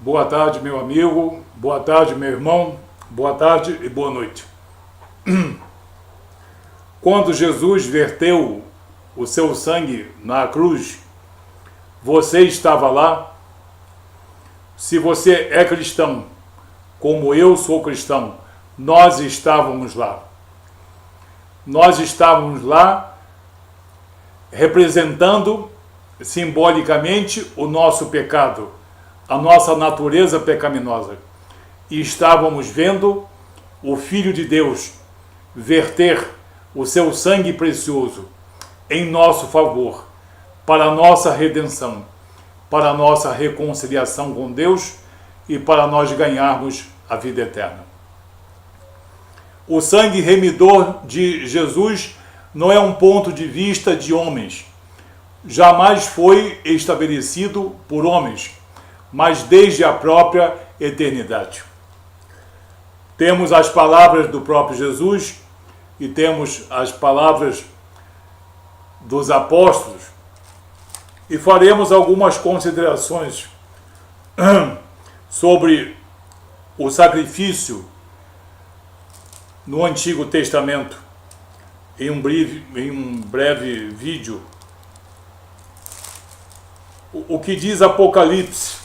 Boa tarde, meu amigo. Boa tarde, meu irmão. Boa tarde e boa noite. Quando Jesus verteu o seu sangue na cruz, você estava lá? Se você é cristão, como eu sou cristão, nós estávamos lá. Nós estávamos lá representando simbolicamente o nosso pecado, a nossa natureza pecaminosa. E estávamos vendo o Filho de Deus verter o seu sangue precioso em nosso favor, para a nossa redenção, para a nossa reconciliação com Deus e para nós ganharmos a vida eterna. O sangue remidor de Jesus não é um ponto de vista de homens. Jamais foi estabelecido por homens, mas desde a própria eternidade. Temos as palavras do próprio Jesus e temos as palavras dos apóstolos e faremos algumas considerações sobre o sacrifício no Antigo Testamento em um breve vídeo. O que diz Apocalipse?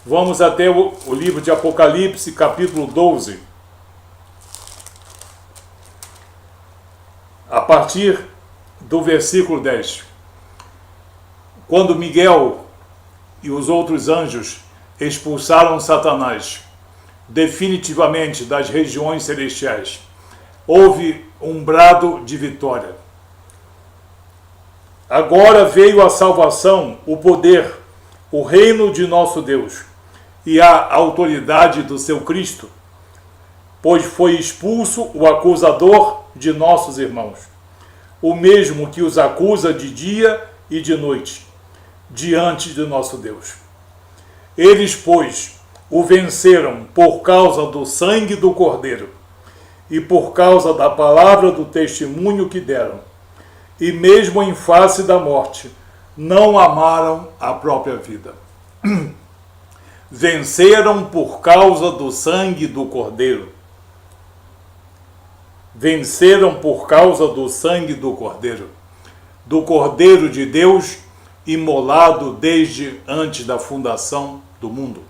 Vamos até o livro de Apocalipse, capítulo 12. A partir do versículo 10. Quando Miguel e os outros anjos expulsaram Satanás definitivamente das regiões celestiais, houve um brado de vitória. Agora veio a salvação, o poder, o reino de nosso Deus e a autoridade do seu Cristo, pois foi expulso o acusador de nossos irmãos, o mesmo que os acusa de dia e de noite, diante de nosso Deus. Eles, pois, o venceram por causa do sangue do Cordeiro e por causa da palavra do testemunho que deram, e mesmo em face da morte, não amaram a própria vida. Venceram por causa do sangue do Cordeiro. Venceram por causa do sangue do Cordeiro de Deus, imolado desde antes da fundação do mundo.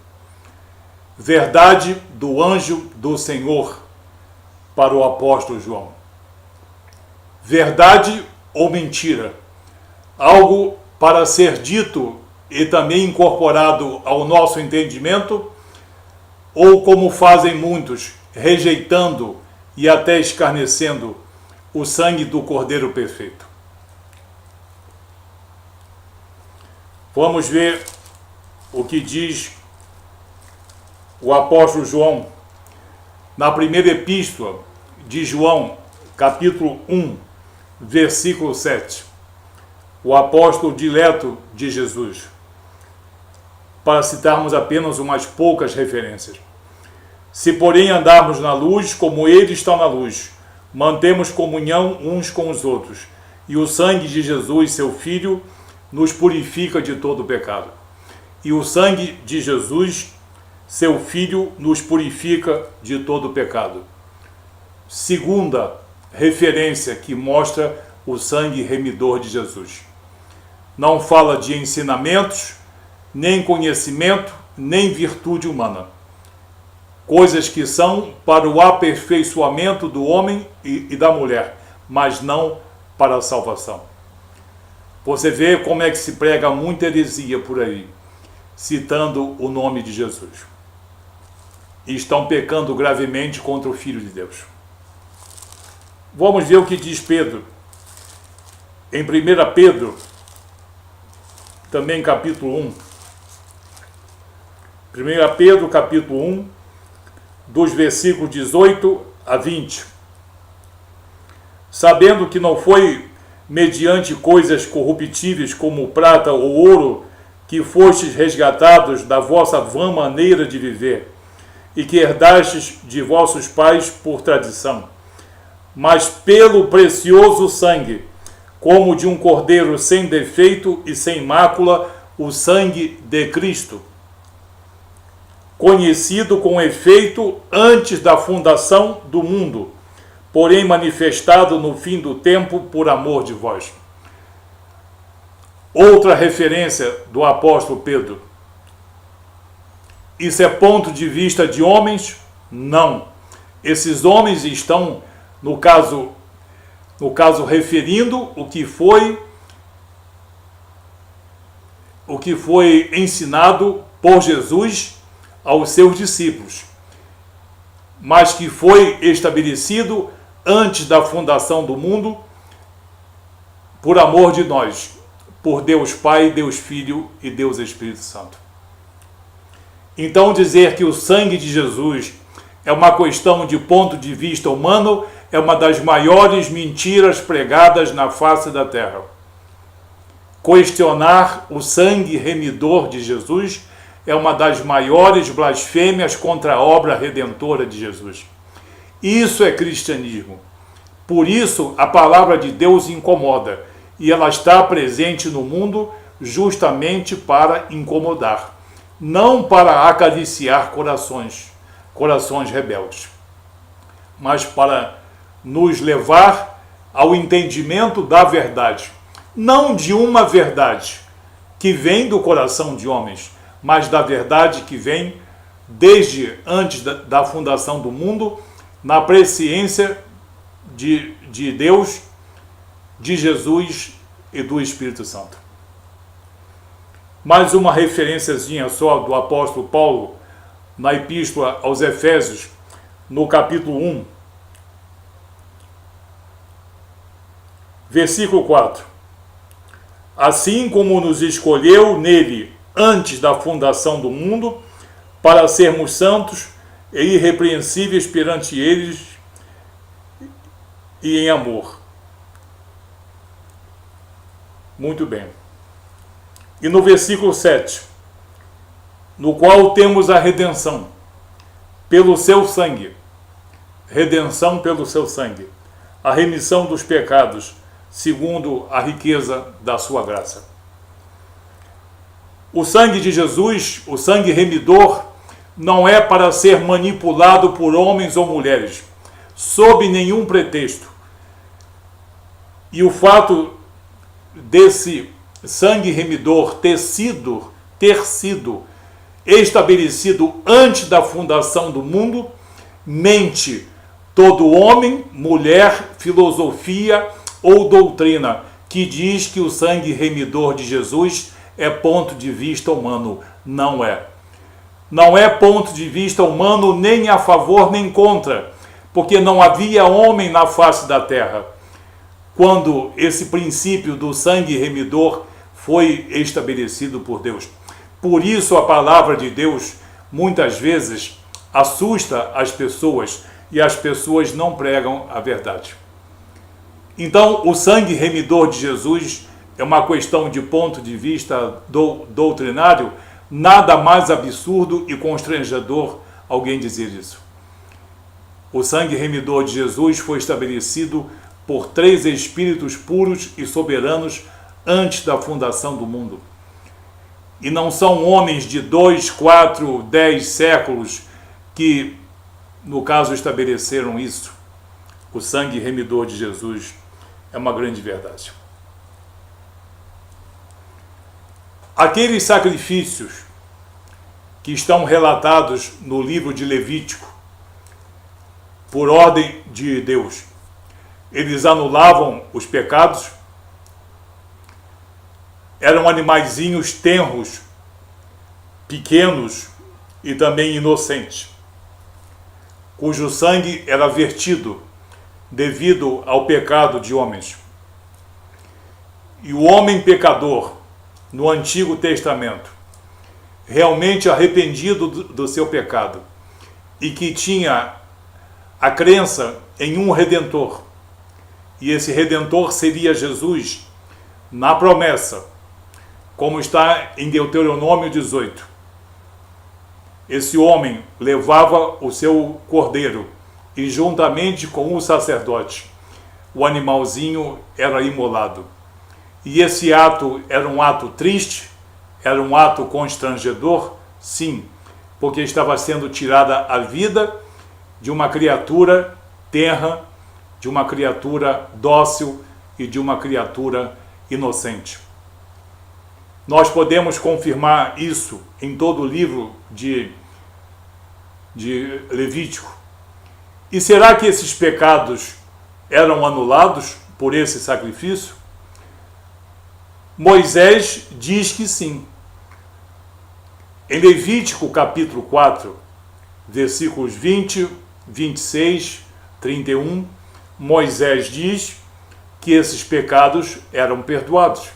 Verdade do anjo do Senhor para o apóstolo João. Verdade ou mentira? Algo para ser dito e também incorporado ao nosso entendimento, ou como fazem muitos, rejeitando e até escarnecendo o sangue do Cordeiro perfeito. Vamos ver o que diz o apóstolo João na primeira epístola de João, capítulo 1, versículo 7. O apóstolo dileto de Jesus, para citarmos apenas umas poucas referências. Se, porém, andarmos na luz, como ele está na luz, mantemos comunhão uns com os outros, e o sangue de Jesus, seu Filho, nos purifica de todo pecado. E o sangue de Jesus, seu Filho, nos purifica de todo pecado. Segunda referência que mostra o sangue remidor de Jesus. Não fala de ensinamentos, nem conhecimento, nem virtude humana. Coisas que são para o aperfeiçoamento do homem e da mulher, mas não para a salvação. Você vê como é que se prega muita heresia por aí, citando o nome de Jesus. E estão pecando gravemente contra o Filho de Deus. Vamos ver o que diz Pedro. Em 1 Pedro, também capítulo 1. 1 Pedro, capítulo 1, dos versículos 18 a 20. Sabendo que não foi mediante coisas corruptíveis como prata ou ouro que fostes resgatados da vossa vã maneira de viver, e que herdastes de vossos pais por tradição, mas pelo precioso sangue, como de um cordeiro sem defeito e sem mácula, o sangue de Cristo, conhecido com efeito antes da fundação do mundo, porém manifestado no fim do tempo por amor de vós. Outra referência do apóstolo Pedro. Isso é ponto de vista de homens? Não. Esses homens estão, no caso referindo o que foi ensinado por Jesus aos seus discípulos, mas que foi estabelecido antes da fundação do mundo por amor de nós, por Deus Pai, Deus Filho e Deus Espírito Santo. Então dizer que o sangue de Jesus é uma questão de ponto de vista humano é uma das maiores mentiras pregadas na face da terra. Questionar o sangue remidor de Jesus é uma das maiores blasfêmias contra a obra redentora de Jesus. Isso é cristianismo. Por isso a palavra de Deus incomoda, e ela está presente no mundo justamente para incomodar, não para acariciar corações rebeldes, mas para nos levar ao entendimento da verdade, não de uma verdade que vem do coração de homens, mas da verdade que vem desde antes da fundação do mundo, na presciência de Deus, de Jesus e do Espírito Santo. Mais uma referenciazinha só do apóstolo Paulo na epístola aos Efésios, no capítulo 1, versículo 4. Assim como nos escolheu nele antes da fundação do mundo, para sermos santos e irrepreensíveis perante eles e em amor. Muito bem. E no versículo 7, no qual temos a redenção pelo seu sangue, redenção pelo seu sangue, a remissão dos pecados, segundo a riqueza da sua graça. O sangue de Jesus, o sangue remidor, não é para ser manipulado por homens ou mulheres, sob nenhum pretexto. E o fato desse sangue remidor ter sido estabelecido antes da fundação do mundo, mente todo homem, mulher, filosofia ou doutrina que diz que o sangue remidor de Jesus é ponto de vista humano. Não é. Não é ponto de vista humano nem a favor nem contra, porque não havia homem na face da terra quando esse princípio do sangue remidor foi estabelecido por Deus. Por isso a palavra de Deus muitas vezes assusta as pessoas e as pessoas não pregam a verdade. Então o sangue remidor de Jesus é uma questão de ponto de vista doutrinário, nada mais absurdo e constrangedor alguém dizer isso. O sangue remidor de Jesus foi estabelecido por 3 espíritos puros e soberanos antes da fundação do mundo. E não são homens de 2, 4, 10 séculos que, no caso, estabeleceram isso. O sangue remidor de Jesus é uma grande verdade. Aqueles sacrifícios que estão relatados no livro de Levítico, por ordem de Deus, eles anulavam os pecados, eram animaizinhos tenros, pequenos e também inocentes, cujo sangue era vertido devido ao pecado de homens. E o homem pecador, no Antigo Testamento, realmente arrependido do seu pecado e que tinha a crença em um Redentor, e esse Redentor seria Jesus, na promessa, como está em Deuteronômio 18. Esse homem levava o seu cordeiro e juntamente com o sacerdote, o animalzinho era imolado. E esse ato era um ato triste, era um ato constrangedor, sim, porque estava sendo tirada a vida de uma criatura tenra, de uma criatura dócil e de uma criatura inocente. Nós podemos confirmar isso em todo o livro de Levítico. E será que esses pecados eram anulados por esse sacrifício? Moisés diz que sim. Em Levítico capítulo 4, versículos 20, 26, 31, Moisés diz que esses pecados eram perdoados.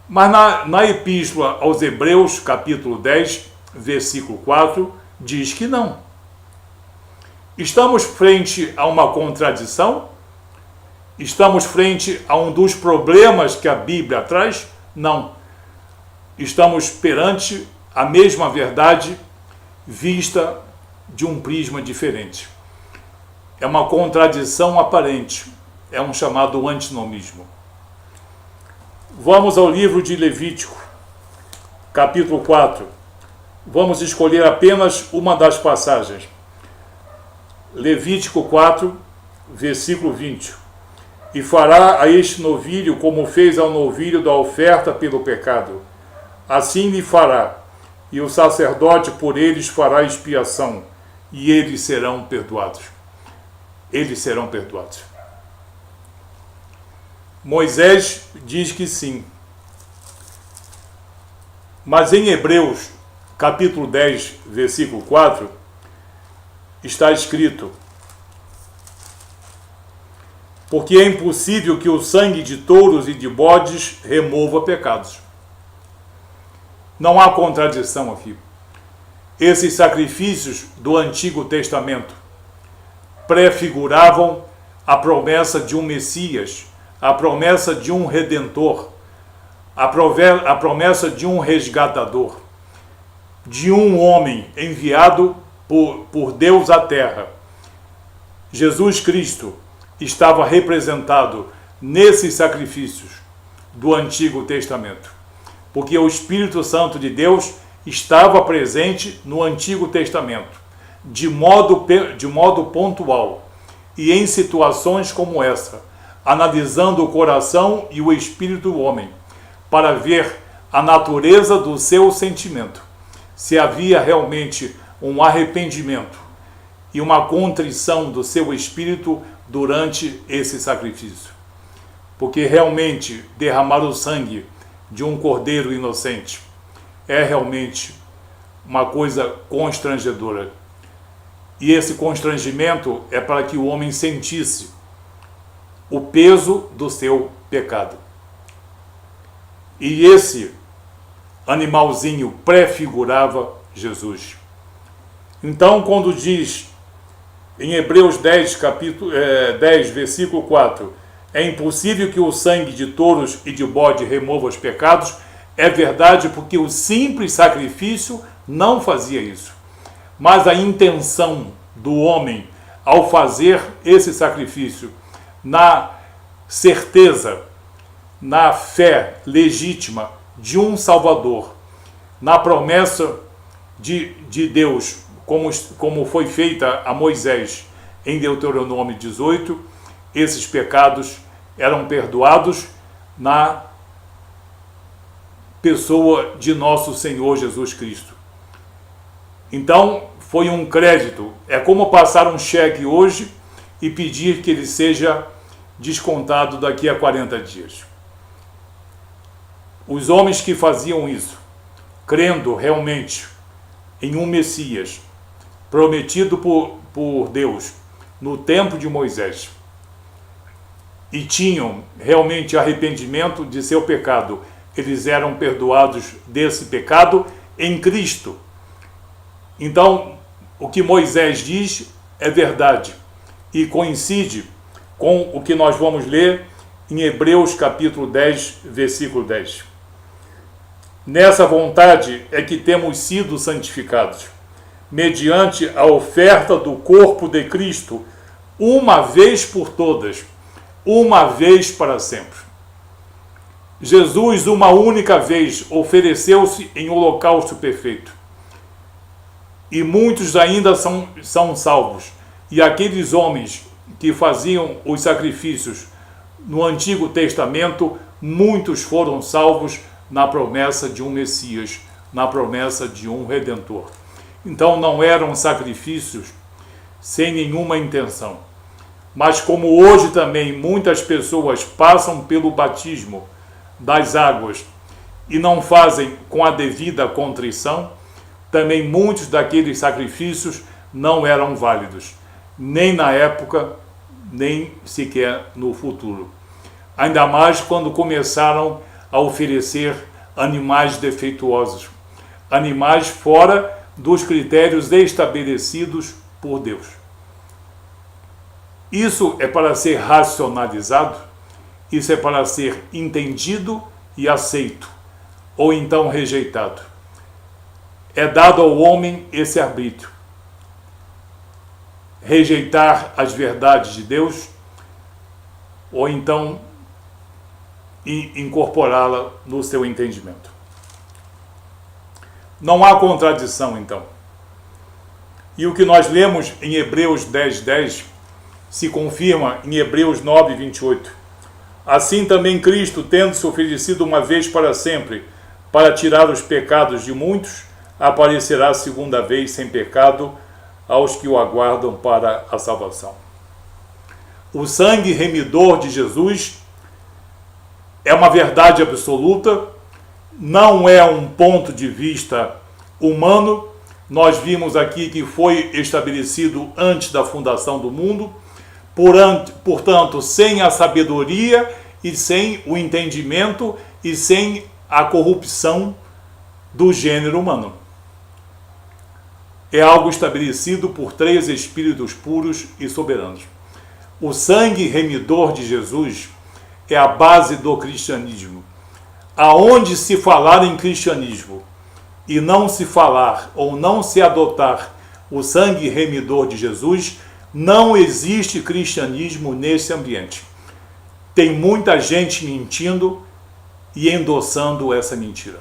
Mas na Epístola aos Hebreus, capítulo 10, versículo 4, diz que não. Estamos frente a uma contradição? Estamos frente a um dos problemas que a Bíblia traz? Não. Estamos perante a mesma verdade vista de um prisma diferente. É uma contradição aparente, é um chamado antinomismo. Vamos ao livro de Levítico, capítulo 4. Vamos escolher apenas uma das passagens. Levítico 4, versículo 20. E fará a este novilho como fez ao novilho da oferta pelo pecado. Assim lhe fará, e o sacerdote por eles fará expiação, e eles serão perdoados. Eles serão perdoados. Moisés diz que sim. Mas em Hebreus, capítulo 10, versículo 4, está escrito: porque é impossível que o sangue de touros e de bodes remova pecados. Não há contradição aqui. Esses sacrifícios do Antigo Testamento prefiguravam a promessa de um Messias, a promessa de um Redentor, a promessa de um resgatador, de um homem enviado por Deus à terra. Jesus Cristo estava representado nesses sacrifícios do Antigo Testamento, porque o Espírito Santo de Deus estava presente no Antigo Testamento, de modo pontual, e em situações como essa, analisando o coração e o espírito do homem, para ver a natureza do seu sentimento, se havia realmente um arrependimento e uma contrição do seu espírito durante esse sacrifício. Porque realmente derramar o sangue de um cordeiro inocente é realmente uma coisa constrangedora. E esse constrangimento é para que o homem sentisse o peso do seu pecado. E esse animalzinho prefigurava Jesus. Então, quando diz em Hebreus 10, capítulo 10, versículo 4, é impossível que o sangue de touros e de bode remova os pecados, é verdade, porque o simples sacrifício não fazia isso. Mas a intenção do homem ao fazer esse sacrifício, na certeza, na fé legítima de um Salvador, na promessa de Deus, como foi feita a Moisés em Deuteronômio 18, esses pecados eram perdoados na pessoa de nosso Senhor Jesus Cristo. Então, foi um crédito. É como passar um cheque hoje e pedir que ele seja descontado daqui a 40 dias. Os homens que faziam isso, crendo realmente em um Messias prometido por Deus no tempo de Moisés, e tinham realmente arrependimento de seu pecado, eles eram perdoados desse pecado em Cristo. Então, o que Moisés diz é verdade e coincide com o que nós vamos ler em Hebreus capítulo 10, versículo 10. Nessa vontade é que temos sido santificados, mediante a oferta do corpo de Cristo, uma vez por todas, uma vez para sempre. Jesus, uma única vez, ofereceu-se em holocausto perfeito, e muitos ainda são salvos. E aqueles homens que faziam os sacrifícios no Antigo Testamento, muitos foram salvos na promessa de um Messias, na promessa de um Redentor. Então não eram sacrifícios sem nenhuma intenção. Mas como hoje também muitas pessoas passam pelo batismo das águas e não fazem com a devida contrição, também muitos daqueles sacrifícios não eram válidos, nem na época, nem sequer no futuro. Ainda mais quando começaram a oferecer animais defeituosos, animais fora dos critérios estabelecidos por Deus. Isso é para ser racionalizado, isso é para ser entendido e aceito, ou então rejeitado. É dado ao homem esse arbítrio. Rejeitar as verdades de Deus, ou então incorporá-la no seu entendimento. Não há contradição, então. E o que nós lemos em Hebreus 10:10 se confirma em Hebreus 9:28. Assim também Cristo, tendo-se oferecido uma vez para sempre, para tirar os pecados de muitos, aparecerá segunda vez sem pecado aos que o aguardam para a salvação. O sangue remidor de Jesus é uma verdade absoluta, não é um ponto de vista humano. Nós vimos aqui que foi estabelecido antes da fundação do mundo, portanto, sem a sabedoria e sem o entendimento e sem a corrupção do gênero humano. É algo estabelecido por 3 Espíritos puros e soberanos. O sangue remidor de Jesus é a base do cristianismo. Aonde se falar em cristianismo e não se falar ou não se adotar o sangue remidor de Jesus, não existe cristianismo nesse ambiente. Tem muita gente mentindo e endossando essa mentira.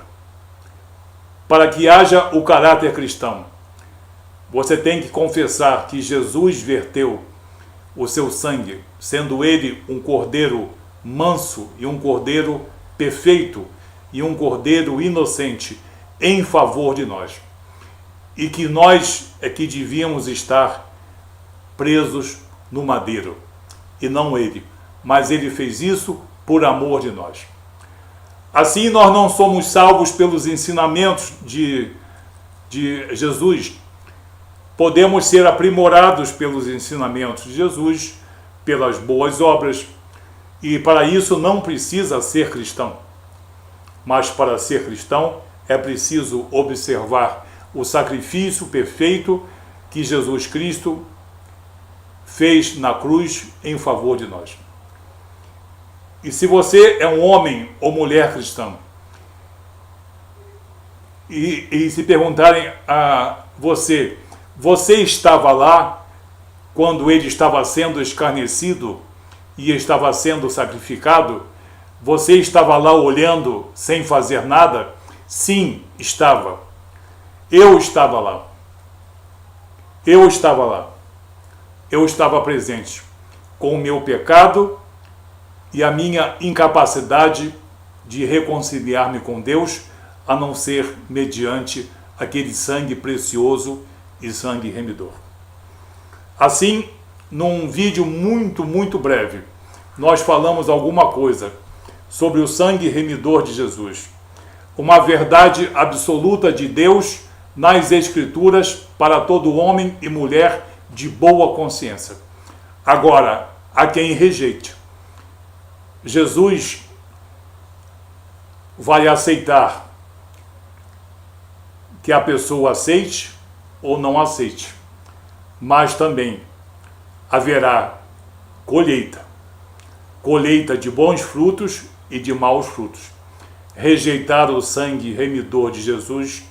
Para que haja o caráter cristão, você tem que confessar que Jesus verteu o seu sangue, sendo ele um cordeiro manso e um cordeiro perfeito e um cordeiro inocente em favor de nós. E que nós é que devíamos estar presos no madeiro, e não ele. Mas ele fez isso por amor de nós. Assim, nós não somos salvos pelos ensinamentos de Jesus. Podemos ser aprimorados pelos ensinamentos de Jesus, pelas boas obras, e para isso não precisa ser cristão. Mas para ser cristão é preciso observar o sacrifício perfeito que Jesus Cristo fez na cruz em favor de nós. E se você é um homem ou mulher cristão, e se perguntarem a você estava lá quando ele estava sendo escarnecido e estava sendo sacrificado? Você estava lá olhando sem fazer nada? Sim, estava. Eu estava lá. Eu estava lá. Eu estava presente com o meu pecado e a minha incapacidade de reconciliar-me com Deus, a não ser mediante aquele sangue precioso e sangue remidor. Assim, num vídeo muito breve, nós falamos alguma coisa sobre o sangue remidor de Jesus, uma verdade absoluta de Deus nas Escrituras para todo homem e mulher de boa consciência. Agora, há quem rejeite. Jesus vai aceitar que a pessoa aceite ou não aceite, mas também haverá colheita de bons frutos e de maus frutos. Rejeitar o sangue remidor de Jesus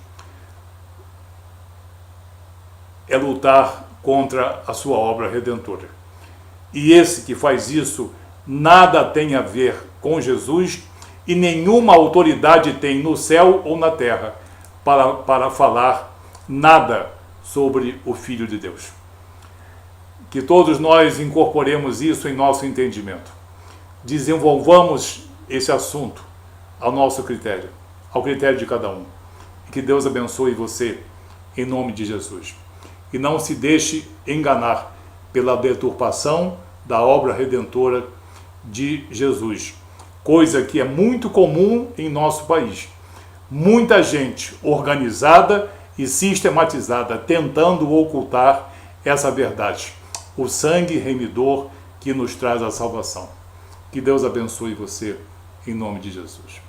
é lutar contra a sua obra redentora. E esse que faz isso nada tem a ver com Jesus e nenhuma autoridade tem no céu ou na terra para falar nada sobre o Filho de Deus. Que todos nós incorporemos isso em nosso entendimento. Desenvolvamos esse assunto ao nosso critério, ao critério de cada um. E que Deus abençoe você, em nome de Jesus. E não se deixe enganar pela deturpação da obra redentora de Jesus, coisa que é muito comum em nosso país. Muita gente organizada e sistematizada tentando ocultar essa verdade, o sangue remidor que nos traz a salvação. Que Deus abençoe você, em nome de Jesus.